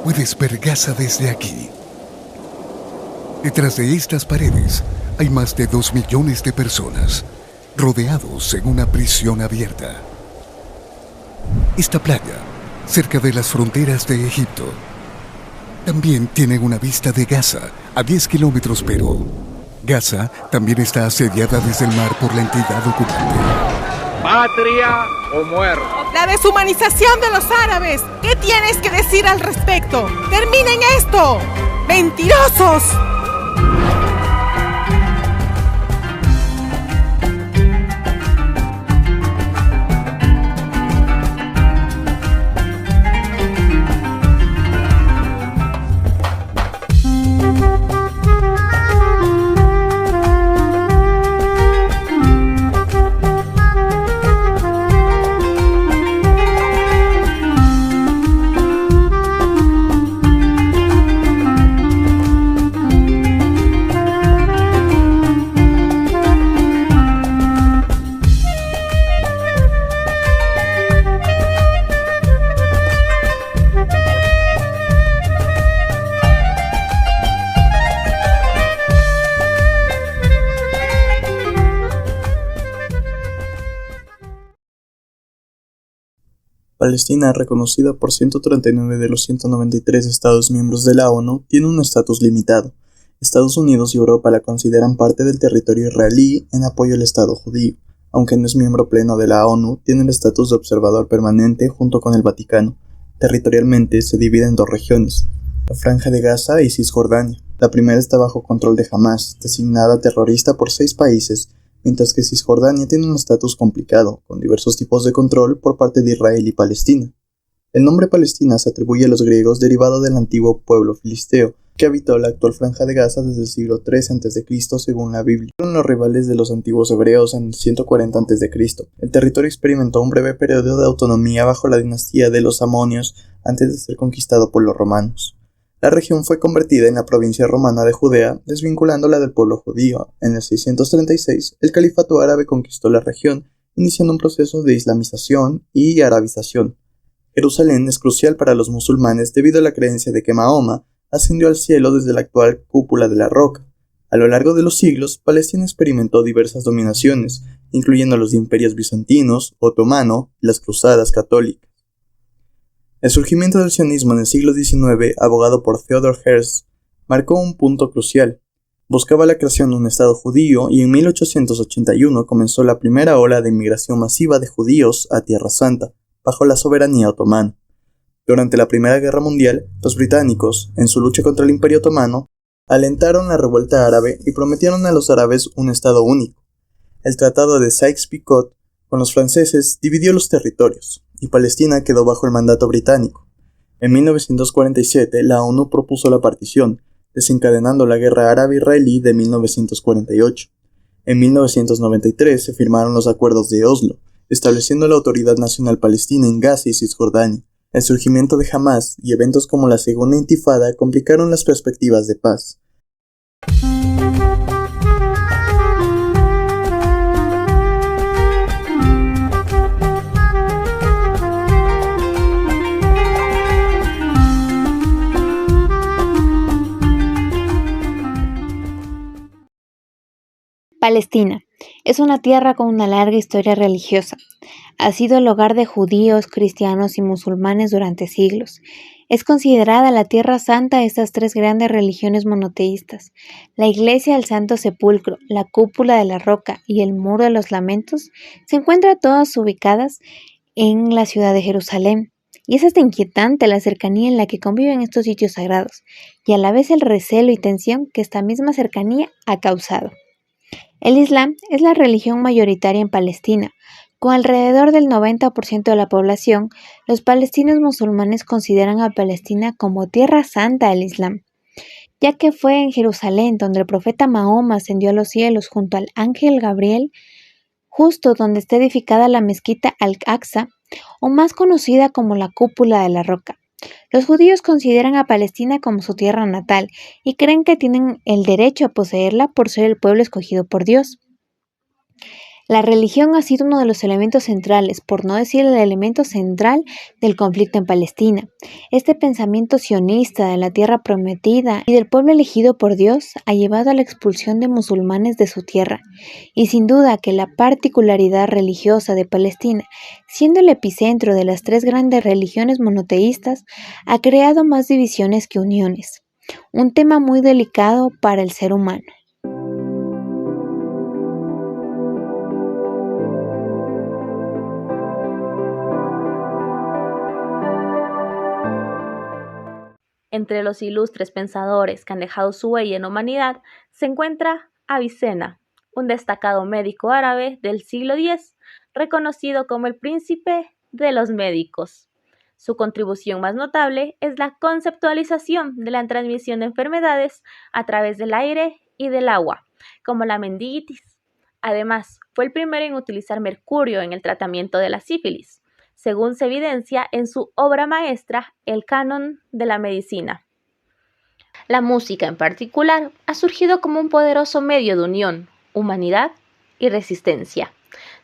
Puedes ver Gaza desde aquí. Detrás de estas paredes hay más de 2 millones de personas, rodeados en una prisión abierta. Esta playa, cerca de las fronteras de Egipto, también tiene una vista de Gaza a 10 kilómetros, pero Gaza también está asediada desde el mar por la entidad ocupante. Patria o muerte. La deshumanización de los árabes. ¿Qué tienes que decir al respecto? ¡Terminen esto! ¡Mentirosos! Palestina, reconocida por 139 de los 193 Estados miembros de la ONU, tiene un estatus limitado. Estados Unidos y Europa la consideran parte del territorio israelí en apoyo al Estado judío. Aunque no es miembro pleno de la ONU, tiene el estatus de observador permanente junto con el Vaticano. Territorialmente se divide en dos regiones, la Franja de Gaza y Cisjordania. La primera está bajo control de Hamas, designada terrorista por 6 países, mientras que Cisjordania tiene un estatus complicado, con diversos tipos de control por parte de Israel y Palestina. El nombre Palestina se atribuye a los griegos derivado del antiguo pueblo filisteo, que habitó la actual Franja de Gaza desde el siglo III a.C. según la Biblia. Fueron los rivales de los antiguos hebreos en el 140 a.C. El territorio experimentó un breve periodo de autonomía bajo la dinastía de los amonios antes de ser conquistado por los romanos. La región fue convertida en la provincia romana de Judea, desvinculándola del pueblo judío. En el 636, el califato árabe conquistó la región, iniciando un proceso de islamización y arabización. Jerusalén es crucial para los musulmanes debido a la creencia de que Mahoma ascendió al cielo desde la actual cúpula de la roca. A lo largo de los siglos, Palestina experimentó diversas dominaciones, incluyendo los imperios bizantinos, otomano y las cruzadas católicas. El surgimiento del sionismo en el siglo XIX, abogado por Theodor Herzl, marcó un punto crucial. Buscaba la creación de un Estado judío y en 1881 comenzó la primera ola de inmigración masiva de judíos a Tierra Santa, bajo la soberanía otomana. Durante la Primera Guerra Mundial, los británicos, en su lucha contra el Imperio Otomano, alentaron la revuelta árabe y prometieron a los árabes un Estado único. El Tratado de Sykes-Picot con los franceses dividió los territorios, y Palestina quedó bajo el mandato británico. En 1947, la ONU propuso la partición, desencadenando la Guerra Árabe-Israelí de 1948. En 1993 se firmaron los Acuerdos de Oslo, estableciendo la Autoridad Nacional Palestina en Gaza y Cisjordania. El surgimiento de Hamas y eventos como la Segunda Intifada complicaron las perspectivas de paz. Palestina es una tierra con una larga historia religiosa. Ha sido el hogar de judíos, cristianos y musulmanes durante siglos. Es considerada la Tierra Santa de estas 3 grandes religiones monoteístas. La Iglesia del Santo Sepulcro, la Cúpula de la Roca y el Muro de los Lamentos se encuentran todas ubicadas en la ciudad de Jerusalén. Y es hasta inquietante la cercanía en la que conviven estos sitios sagrados, y a la vez el recelo y tensión que esta misma cercanía ha causado. El Islam es la religión mayoritaria en Palestina. Con alrededor del 90% de la población, los palestinos musulmanes consideran a Palestina como tierra santa del Islam, ya que fue en Jerusalén donde el profeta Mahoma ascendió a los cielos junto al ángel Gabriel, justo donde está edificada la mezquita Al-Aqsa, o más conocida como la Cúpula de la Roca. Los judíos consideran a Palestina como su tierra natal y creen que tienen el derecho a poseerla por ser el pueblo escogido por Dios. La religión ha sido uno de los elementos centrales, por no decir el elemento central, del conflicto en Palestina. Este pensamiento sionista de la tierra prometida y del pueblo elegido por Dios ha llevado a la expulsión de musulmanes de su tierra, y sin duda que la particularidad religiosa de Palestina, siendo el epicentro de las tres grandes religiones monoteístas, ha creado más divisiones que uniones, un tema muy delicado para el ser humano. Entre los ilustres pensadores que han dejado su huella en la humanidad se encuentra Avicena, un destacado médico árabe del siglo X, reconocido como el príncipe de los médicos. Su contribución más notable es la conceptualización de la transmisión de enfermedades a través del aire y del agua, como la meningitis. Además, fue el primero en utilizar mercurio en el tratamiento de la sífilis, según se evidencia en su obra maestra, El Canon de la Medicina. La música en particular ha surgido como un poderoso medio de unión, humanidad y resistencia.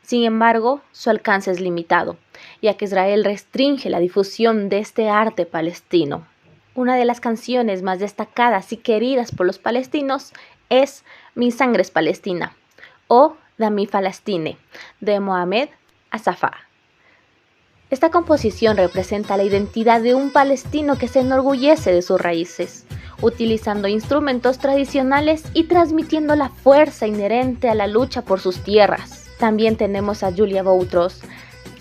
Sin embargo, su alcance es limitado, ya que Israel restringe la difusión de este arte palestino. Una de las canciones más destacadas y queridas por los palestinos es Mi sangre es palestina o Dami Falastine, de Mohamed Asafá. Esta composición representa la identidad de un palestino que se enorgullece de sus raíces, utilizando instrumentos tradicionales y transmitiendo la fuerza inherente a la lucha por sus tierras. También tenemos a Julia Boutros.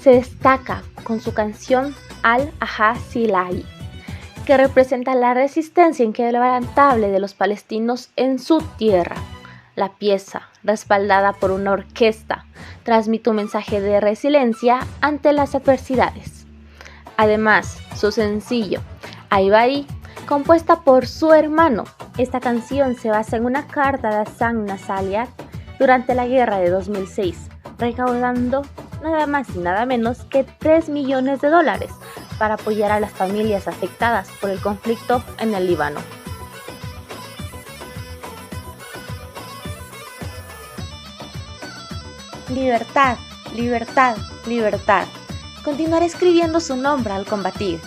Se destaca con su canción Al-Ahá Silai, que representa la resistencia inquebrantable de los palestinos en su tierra. La pieza, respaldada por una orquesta, transmite un mensaje de resiliencia ante las adversidades. Además, su sencillo, Aibai, compuesta por su hermano. Esta canción se basa en una carta de Hassan Nasrallah durante la guerra de 2006, recaudando nada más y nada menos que $3 millones para apoyar a las familias afectadas por el conflicto en el Líbano. Libertad, libertad, libertad. Continuaré escribiendo su nombre al combatir,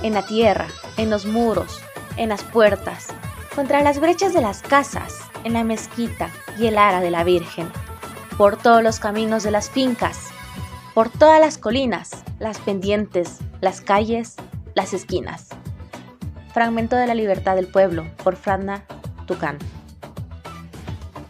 en la tierra, en los muros, en las puertas, contra las brechas de las casas, en la mezquita y el ara de la Virgen, por todos los caminos de las fincas, por todas las colinas, las pendientes, las calles, las esquinas. Fragmento de La libertad del pueblo, por Franna Tucán.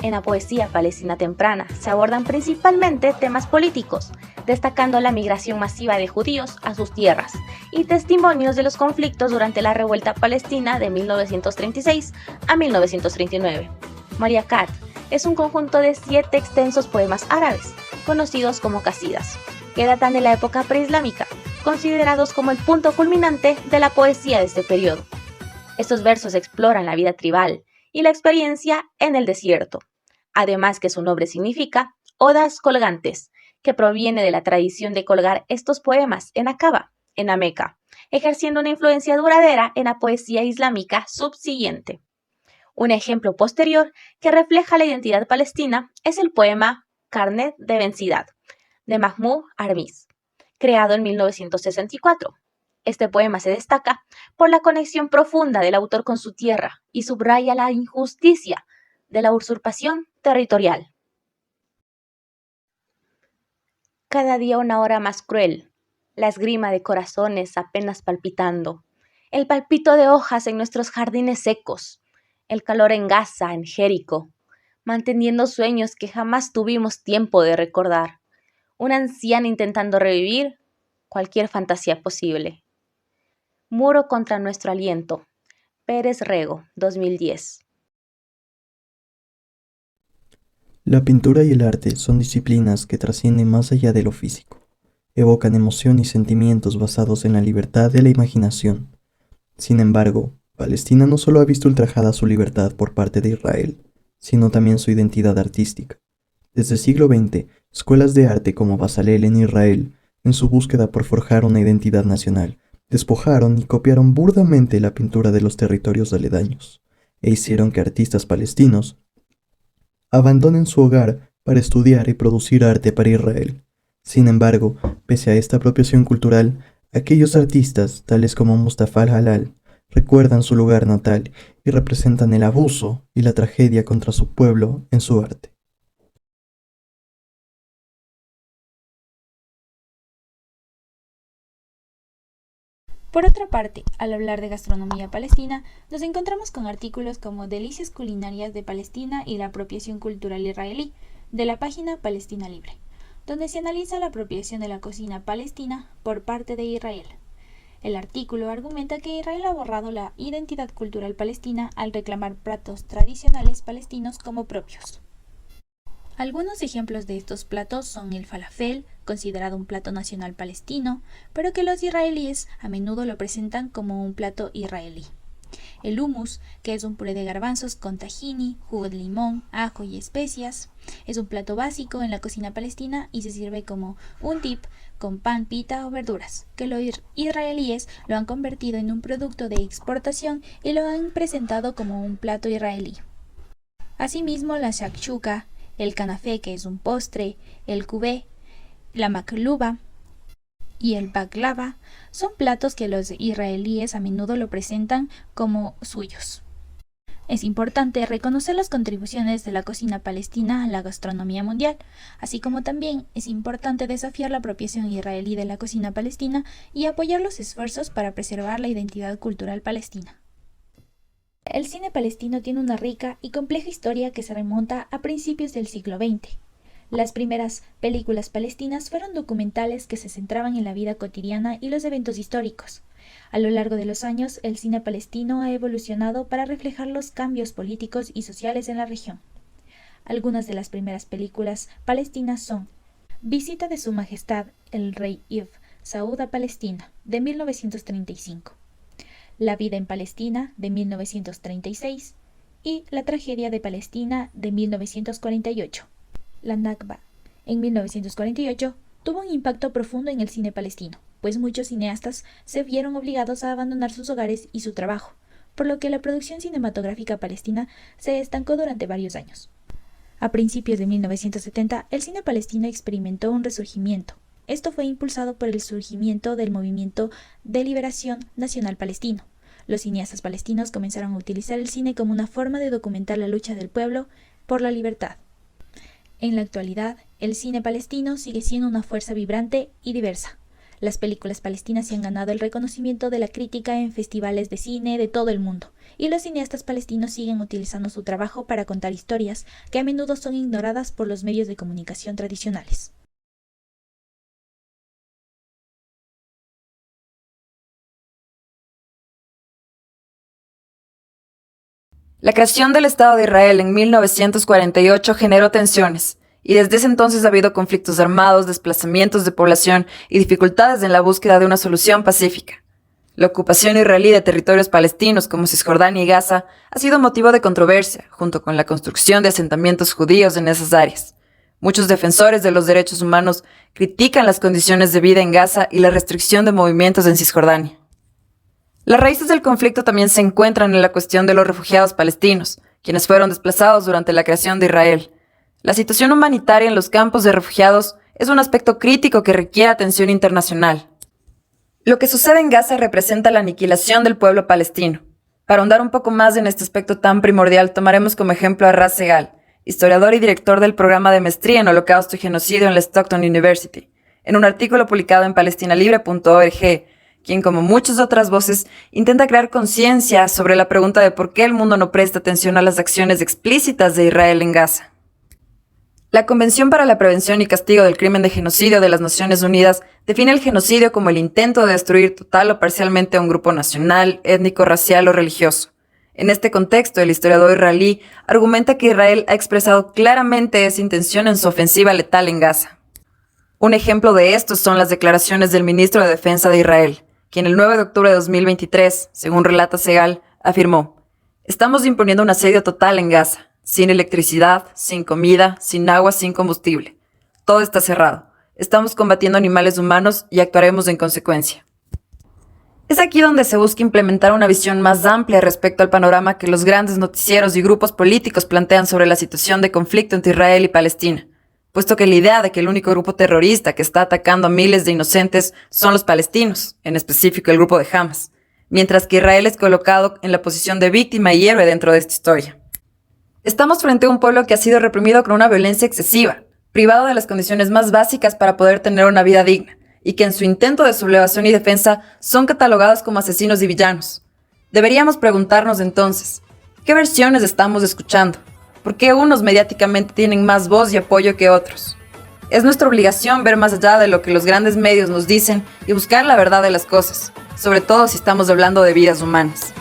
En la poesía palestina temprana se abordan principalmente temas políticos, destacando la migración masiva de judíos a sus tierras y testimonios de los conflictos durante la revuelta palestina de 1936 a 1939. Mariakat es un conjunto de 7 extensos poemas árabes, conocidos como qasídas, que datan de la época preislámica, considerados como el punto culminante de la poesía de este periodo. Estos versos exploran la vida tribal y la experiencia en el desierto, además que su nombre significa odas colgantes, que proviene de la tradición de colgar estos poemas en Aqaba, en la Meca, ejerciendo una influencia duradera en la poesía islámica subsiguiente. Un ejemplo posterior que refleja la identidad palestina es el poema Carnet de Vencida, de Mahmoud Armis, creado en 1964. Este poema se destaca por la conexión profunda del autor con su tierra y subraya la injusticia de la usurpación territorial. Cada día una hora más cruel, la esgrima de corazones apenas palpitando, el palpito de hojas en nuestros jardines secos, el calor en Gaza, en Jericó, manteniendo sueños que jamás tuvimos tiempo de recordar, una anciana intentando revivir cualquier fantasía posible. Muro contra nuestro aliento, Pérez Rego, 2010. La pintura y el arte son disciplinas que trascienden más allá de lo físico. Evocan emoción y sentimientos basados en la libertad de la imaginación. Sin embargo, Palestina no solo ha visto ultrajada su libertad por parte de Israel, sino también su identidad artística. Desde el siglo XX, escuelas de arte como Bezalel en Israel, en su búsqueda por forjar una identidad nacional, despojaron y copiaron burdamente la pintura de los territorios aledaños, e hicieron que artistas palestinos abandonen su hogar para estudiar y producir arte para Israel. Sin embargo, pese a esta apropiación cultural, aquellos artistas, tales como Mustafa al-Halal, recuerdan su lugar natal y representan el abuso y la tragedia contra su pueblo en su arte. Por otra parte, al hablar de gastronomía palestina, nos encontramos con artículos como Delicias culinarias de Palestina y la apropiación cultural israelí, de la página Palestina Libre, donde se analiza la apropiación de la cocina palestina por parte de Israel. El artículo argumenta que Israel ha borrado la identidad cultural palestina al reclamar platos tradicionales palestinos como propios. Algunos ejemplos de estos platos son el falafel, considerado un plato nacional palestino, pero que los israelíes a menudo lo presentan como un plato israelí. El hummus, que es un puré de garbanzos con tahini, jugo de limón, ajo y especias, es un plato básico en la cocina palestina y se sirve como un dip con pan, pita o verduras, que los israelíes lo han convertido en un producto de exportación y lo han presentado como un plato israelí. Asimismo, la shakshuka, el kanafé, que es un postre, el kubé, la makluba y el baklava son platos que los israelíes a menudo lo presentan como suyos. Es importante reconocer las contribuciones de la cocina palestina a la gastronomía mundial, así como también es importante desafiar la apropiación israelí de la cocina palestina y apoyar los esfuerzos para preservar la identidad cultural palestina. El cine palestino tiene una rica y compleja historia que se remonta a principios del siglo XX. Las primeras películas palestinas fueron documentales que se centraban en la vida cotidiana y los eventos históricos. A lo largo de los años, el cine palestino ha evolucionado para reflejar los cambios políticos y sociales en la región. Algunas de las primeras películas palestinas son Visita de Su Majestad el Rey Ibn Saud a Palestina, de 1935. La vida en Palestina, de 1936, y La tragedia de Palestina, de 1948. La Nakba, en 1948, tuvo un impacto profundo en el cine palestino, pues muchos cineastas se vieron obligados a abandonar sus hogares y su trabajo, por lo que la producción cinematográfica palestina se estancó durante varios años. A principios de 1970, el cine palestino experimentó un resurgimiento. Esto fue impulsado por el surgimiento del movimiento de liberación nacional palestino. Los cineastas palestinos comenzaron a utilizar el cine como una forma de documentar la lucha del pueblo por la libertad. En la actualidad, el cine palestino sigue siendo una fuerza vibrante y diversa. Las películas palestinas se han ganado el reconocimiento de la crítica en festivales de cine de todo el mundo, y los cineastas palestinos siguen utilizando su trabajo para contar historias que a menudo son ignoradas por los medios de comunicación tradicionales. La creación del Estado de Israel en 1948 generó tensiones, y desde ese entonces ha habido conflictos armados, desplazamientos de población y dificultades en la búsqueda de una solución pacífica. La ocupación israelí de territorios palestinos como Cisjordania y Gaza ha sido motivo de controversia, junto con la construcción de asentamientos judíos en esas áreas. Muchos defensores de los derechos humanos critican las condiciones de vida en Gaza y la restricción de movimientos en Cisjordania. Las raíces del conflicto también se encuentran en la cuestión de los refugiados palestinos, quienes fueron desplazados durante la creación de Israel. La situación humanitaria en los campos de refugiados es un aspecto crítico que requiere atención internacional. Lo que sucede en Gaza representa la aniquilación del pueblo palestino. Para ahondar un poco más en este aspecto tan primordial, tomaremos como ejemplo a Raz Segal, historiador y director del programa de maestría en Holocausto y Genocidio en la Stockton University, en un artículo publicado en palestinalibre.org, quien, como muchas otras voces, intenta crear conciencia sobre la pregunta de por qué el mundo no presta atención a las acciones explícitas de Israel en Gaza. La Convención para la Prevención y Castigo del Crimen de Genocidio de las Naciones Unidas define el genocidio como el intento de destruir total o parcialmente a un grupo nacional, étnico, racial o religioso. En este contexto, el historiador israelí argumenta que Israel ha expresado claramente esa intención en su ofensiva letal en Gaza. Un ejemplo de esto son las declaraciones del ministro de Defensa de Israel, quien el 9 de octubre de 2023, según relata Segal, afirmó: «Estamos imponiendo un asedio total en Gaza, sin electricidad, sin comida, sin agua, sin combustible. Todo está cerrado. Estamos combatiendo animales humanos y actuaremos en consecuencia». Es aquí donde se busca implementar una visión más amplia respecto al panorama que los grandes noticieros y grupos políticos plantean sobre la situación de conflicto entre Israel y Palestina, puesto que la idea de que el único grupo terrorista que está atacando a miles de inocentes son los palestinos, en específico el grupo de Hamas, mientras que Israel es colocado en la posición de víctima y héroe dentro de esta historia. Estamos frente a un pueblo que ha sido reprimido con una violencia excesiva, privado de las condiciones más básicas para poder tener una vida digna, y que en su intento de sublevación y defensa son catalogados como asesinos y villanos. Deberíamos preguntarnos entonces, ¿qué versiones estamos escuchando? ¿Por qué unos mediáticamente tienen más voz y apoyo que otros? Es nuestra obligación ver más allá de lo que los grandes medios nos dicen y buscar la verdad de las cosas, sobre todo si estamos hablando de vidas humanas.